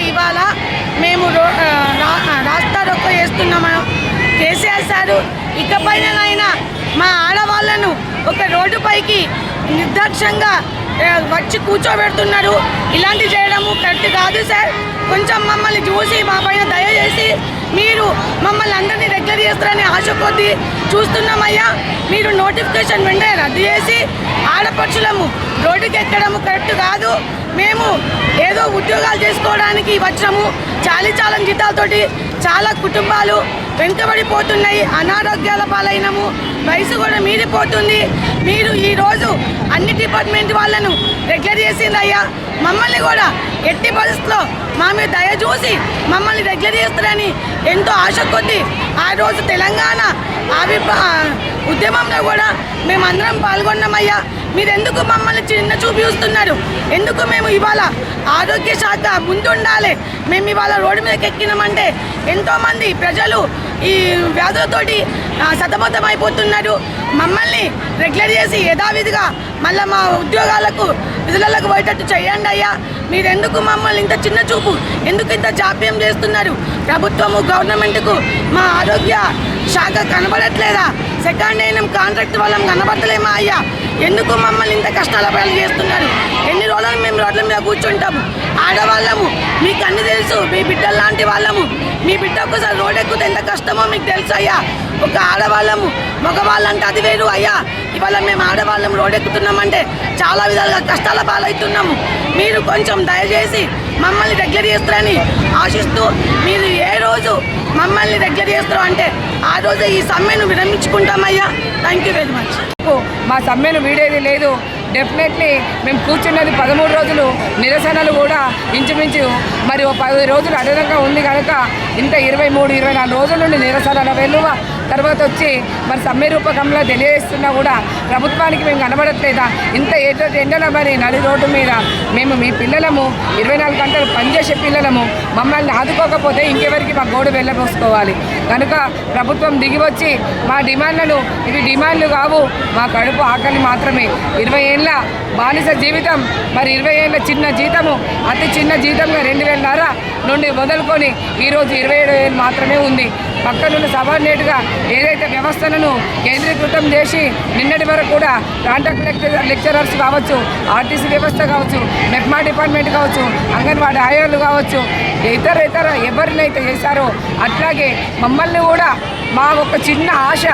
ఇవాళ మేము రాస్తా రోకో చేస్తున్నాము. కేసీఆర్ సారు ఇకపైనైనా మా ఆడవాళ్లను ఒక రోడ్డుపైకి నిర్దాక్ష్యంగా వచ్చి కూర్చోబెడుతున్నారు. ఇలాంటి చేయడము కరెక్ట్ కాదు సార్. కొంచెం మమ్మల్ని చూసి మా పైన దయచేసి మీరు మమ్మల్ని అందరినీ రెగ్యులర్ చేస్తారని ఆశ కొద్దీ చూస్తున్నామయ్యా. మీరు నోటిఫికేషన్ వెంటనే రద్దు చేసి ఆడపడుచులము రోడ్డుకి ఎక్కడము కరెక్ట్ కాదు. మేము ఏదో ఉద్యోగాలు చేసుకోవడానికి వచ్చాము. చాలా జీతాలతోటి చాలా కుటుంబాలు వెనుకబడిపోతున్నాయి. అనారోగ్యాల పాలైనము. వయసు కూడా మీరిపోతుంది. మీరు ఈరోజు అన్ని డిపార్ట్మెంట్ వాళ్ళను రెగ్యులర్ చేసిందయ్యా. మమ్మల్ని కూడా ఎట్టి పరిస్థితుల్లో మా మీద దయ చూసి మమ్మల్ని రెగ్యులర్ చేస్తారని ఎంతో ఆశ కొద్దీ ఆ రోజు తెలంగాణ ఉద్యమంలో కూడా మేమందరం పాల్గొన్నామయ్యా. మీరు ఎందుకు మమ్మల్ని చిన్న చూపు చూస్తున్నారు? ఎందుకు మేము ఇవాళ ఆరోగ్య శాఖ ముందుండాలి, మేము ఇవాళ రోడ్డు మీదకి ఎక్కినామంటే ఎంతోమంది ప్రజలు ఈ వ్యాధులతోటి సతమతం అయిపోతున్నారు. మమ్మల్ని రెగ్యులర్ చేసి యథావిధిగా మళ్ళీ మా ఉద్యోగాలకు విధులకు పోయేటట్టు చేయండి అయ్యా. మీరెందుకు మమ్మల్ని ఇంత చిన్న చూపు, ఎందుకు ఇంత జాప్యం చేస్తున్నారు? ప్రభుత్వము గవర్నమెంట్కు మా ఆరోగ్య శాఖ కనబడట్లేదా? సెకండ్ అయిన కాంట్రాక్ట్ వాళ్ళం కనబడతలేమా అయ్యా? ఎందుకు మమ్మల్ని ఇంత కష్టాల పాలు చేస్తున్నారు? ఎన్ని రోజులు మేము రోడ్ల మీద కూర్చుంటాము? ఆడవాళ్ళము, మీకు అన్ని తెలుసు. మీ బిడ్డలు లాంటి వాళ్ళము. మీ బిడ్డ ఒకసారి రోడ్ ఎక్కుతే ఎంత కష్టమో మీకు తెలుసు అయ్యా. ఒక ఆడవాళ్ళము, మగవాళ్ళంటే అది వేరు అయ్యా. ఇవాళ మేము ఆడవాళ్ళం రోడ్ ఎక్కుతున్నామంటే చాలా విధాలుగా కష్టాల పాలవుతున్నాము. మీరు కొంచెం దయచేసి మమ్మల్ని రెగ్యులర్ చేస్తారని ఆశిస్తూ, మీరు ఏ రోజు మమ్మల్ని రెగ్యులర్ చేస్తారు అంటే ఆ రోజు ఈ సమ్మెను విరమించుకుంటామయ్యా. Thank you very much. మా సమ్మెను వీడేది లేదు. డెఫినెట్లీ మేము కూర్చున్నది 13 రోజులు. నిరసనలు కూడా ఇంచుమించు మరి 10 రోజులు అదనంగా ఉంది కనుక ఇంత 23-24 రోజుల నుండి నిరసనల వెలువ తర్వాత వచ్చి మరి సమ్మె రూపకంలో తెలియజేస్తున్నా కూడా ప్రభుత్వానికి మేము కనబడట్లేదా? ఇంత ఎండల మరి నడి రోడ్డు మీద మేము మీ పిల్లలము 24 గంటలు పనిచేసే పిల్లలము. మమ్మల్ని ఆదుకోకపోతే ఇంకెవరికి మా గోడు వెళ్ళబోసుకోవాలి. కనుక ప్రభుత్వం దిగివచ్చి మా డిమాండ్లను, ఇవి డిమాండ్లు కావు, మా కడుపు ఆకలి మాత్రమే. 20 ఏళ్ళ బానిస జీవితం, మరి 20 ఏళ్ళ చిన్న జీతము, అతి చిన్న జీతంగా 2,500 నుండి మొదలుకొని ఈరోజు 27,000 మాత్రమే ఉంది. పక్కనున్న సబార్డినేట్గా ఏదైతే వ్యవస్థలను కేంద్రీకృతం చేసి నిన్నటి వరకు కూడా కాంట్రాక్ట్ లెక్చరర్స్ కావచ్చు, ఆర్టీసీ వ్యవస్థ కావచ్చు, మెప్మా డిపార్ట్మెంట్ కావచ్చు, అంగన్వాడీ ఆయాలు కావచ్చు, ఇతర ఎవరినైతే చేశారో అట్లాగే మమ్మల్ని కూడా మా ఒక చిన్న ఆశ,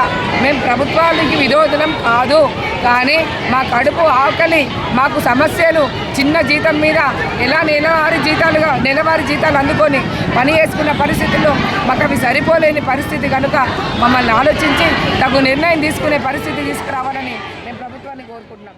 మేము ప్రభుత్వానికి విరోధులం కాదు, కానీ మా కడుపు ఆకలి, మాకు సమస్యలు, చిన్న జీతం మీద ఎలా నెలవారీ జీతాలు అందుకొని పని చేసుకున్న పరిస్థితుల్లో మాకు అవి సరిపోలేని పరిస్థితి కనుక మమ్మల్ని ఆలోచించి తగు నిర్ణయం తీసుకునే పరిస్థితి తీసుకురావాలని మేము ప్రభుత్వాన్ని కోరుకుంటున్నాం.